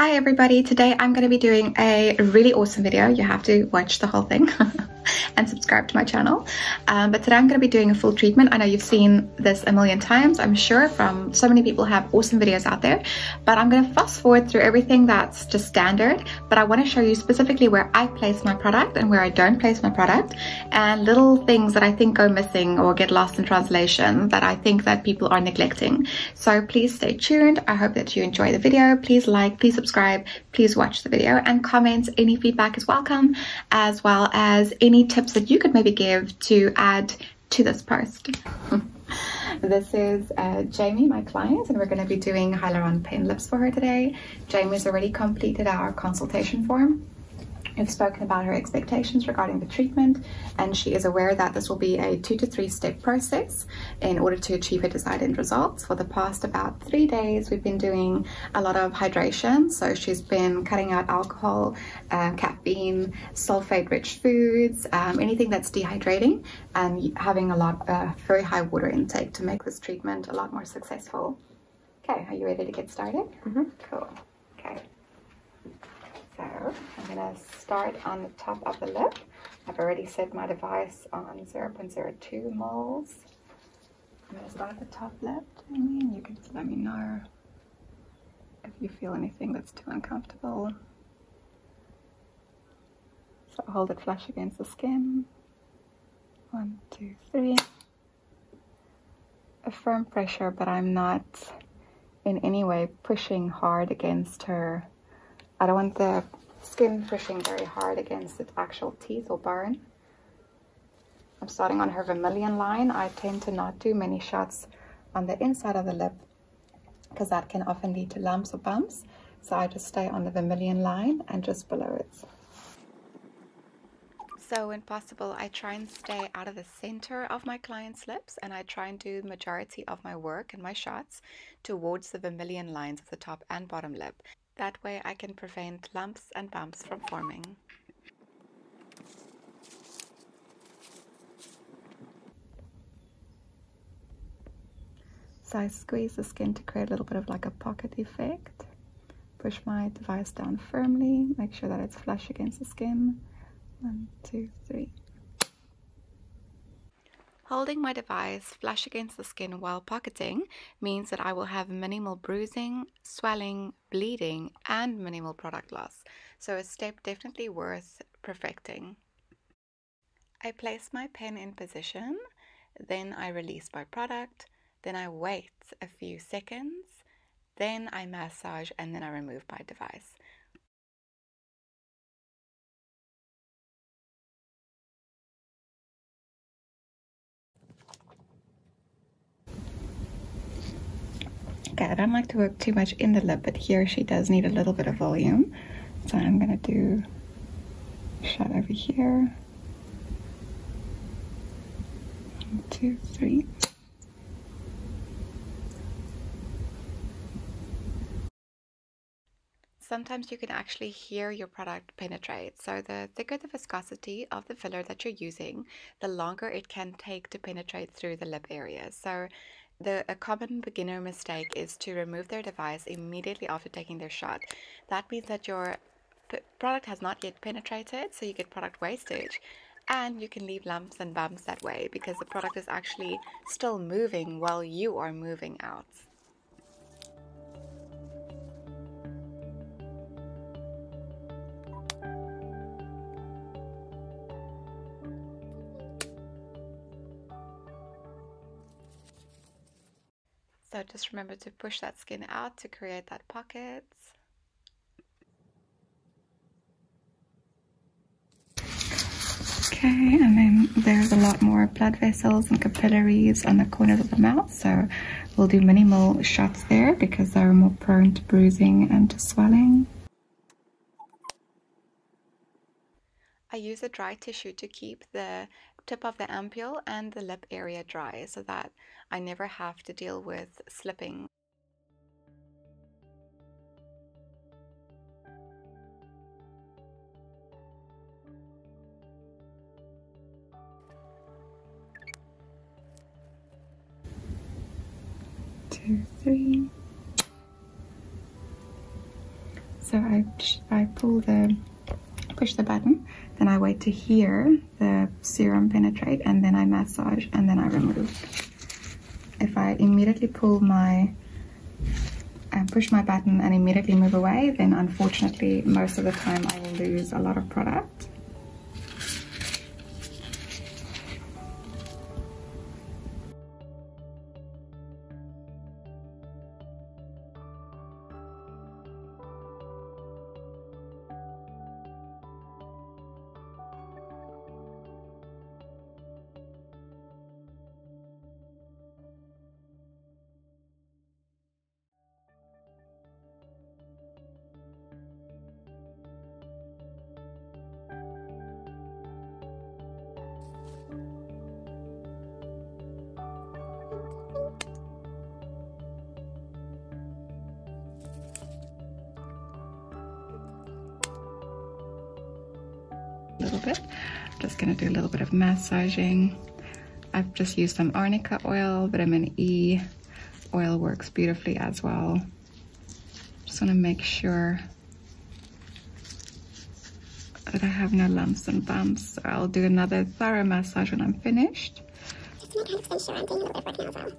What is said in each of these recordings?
Hi everybody, today I'm going to be doing a really awesome video. You have to watch the whole thing and subscribe to my channel. But today I'm going to be doing a full treatment. I know you've seen this a million times, I'm sure, from so many people who have awesome videos out there. But I'm going to fast forward through everything that's just standard. But I want to show you specifically where I place my product and where I don't place my product, and little things that I think go missing or get lost in translation that I think that people are neglecting. So please stay tuned. I hope that you enjoy the video. Please like, please subscribe, please watch the video, and comment. Any feedback is welcome, as well as any tips that you could maybe give to add to this post. This is Jamie, my client, and we're going to be doing Hyaluron Pen lips for her today. Jamie's already completed our consultation form. We've spoken about her expectations regarding the treatment, and she is aware that this will be a 2 to 3 step process in order to achieve her desired end results. For the past about 3 days, we've been doing a lot of hydration. So she's been cutting out alcohol, caffeine, sulfate-rich foods, anything that's dehydrating, and having a lot of very high water intake to make this treatment a lot more successful. Okay, are you ready to get started? Cool. Okay. So I'm going to start on the top of the lip. I've already set my device on 0.02 moles. I'm going to start at the top lip, and you can just let me know if you feel anything that's too uncomfortable. So hold it flush against the skin. 1, 2, 3. A firm pressure, but I'm not in any way pushing hard against her. I don't want the skin pushing very hard against its actual teeth or bone. I'm starting on her vermilion line. I tend to not do many shots on the inside of the lip because that can often lead to lumps or bumps. So I just stay on the vermilion line and just below it. So when possible, I try and stay out of the center of my client's lips, and I try and do the majority of my work and my shots towards the vermilion lines of the top and bottom lip. That way I can prevent lumps and bumps from forming. So I squeeze the skin to create a little bit of like a pocket effect. Push my device down firmly, make sure that it's flush against the skin. 1, 2, 3. Holding my device flush against the skin while pocketing means that I will have minimal bruising, swelling, bleeding, and minimal product loss. So a step definitely worth perfecting. I place my pen in position, then I release my product, then I wait a few seconds, then I massage, and then I remove my device. Okay, I don't like to work too much in the lip, but here she does need a little bit of volume. So I'm going to do a shot over here. 1, 2, 3. Sometimes you can actually hear your product penetrate. So the thicker the viscosity of the filler that you're using, the longer it can take to penetrate through the lip area. So a common beginner mistake is to remove their device immediately after taking their shot. That means that your product has not yet penetrated, so you get product wastage, and you can leave lumps and bumps that way because the product is actually still moving while you are moving out. So just remember to push that skin out to create that pocket. Okay, and then there's a lot more blood vessels and capillaries on the corners of the mouth, so we'll do minimal shots there because they're more prone to bruising and to swelling. I use a dry tissue to keep the tip of the ampule and the lip area dry so that I never have to deal with slipping. Two, three. So I push the button, then I wait to hear the serum penetrate, and then I massage, and then I remove. If I immediately push my button and immediately move away, then unfortunately most of the time I will lose a lot of product. Little bit. I'm just going to do a little bit of massaging. I've just used some arnica oil. Vitamin E oil works beautifully as well. Just want to make sure that I have no lumps and bumps. So I'll do another thorough massage when I'm finished. Just to make 100% sure I'm doing a little bit of work now as well.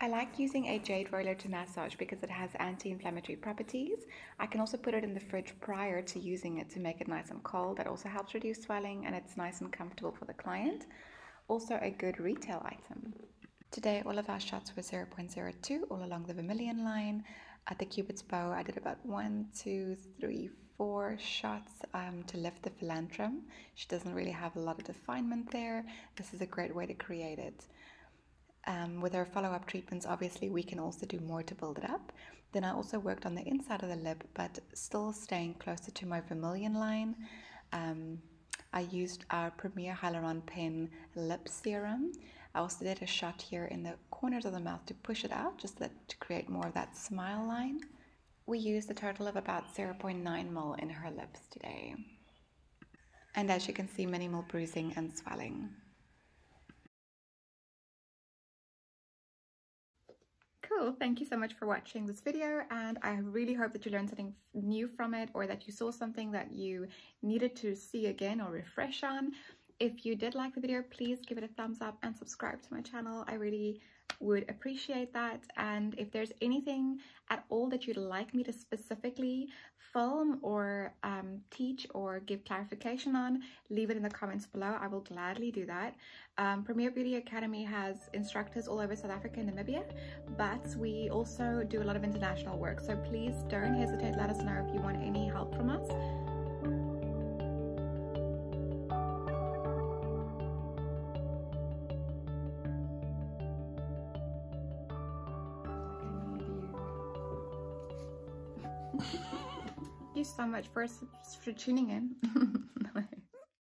I like using a jade roller to massage because it has anti-inflammatory properties. I can also put it in the fridge prior to using it to make it nice and cold. That also helps reduce swelling, and it's nice and comfortable for the client. Also a good retail item. Today all of our shots were 0.02 all along the vermilion line. At the Cupid's bow I did about 1, 2, 3, 4 shots to lift the philantrum. She doesn't really have a lot of definement there. This is a great way to create it. With our follow-up treatments, obviously we can also do more to build it up. Then I also worked on the inside of the lip, but still staying closer to my vermilion line. I used our Premier Hyaluron Pen lip serum. I also did a shot here in the corners of the mouth to push it out, just to create more of that smile line. We used a total of about 0.9 ml in her lips today. And as you can see, minimal bruising and swelling. Cool, thank you so much for watching this video, and I really hope that you learned something new from it, or that you saw something that you needed to see again or refresh on. If you did like the video, please give it a thumbs up and subscribe to my channel. I really would appreciate that. And if there's anything at all that you'd like me to specifically film or teach or give clarification on, leave it in the comments below. I will gladly do that. Premier Beauty Academy has instructors all over South Africa and Namibia, but we also do a lot of international work, so please don't hesitate. Let us know if you want any help from us. Thank you so much for tuning in.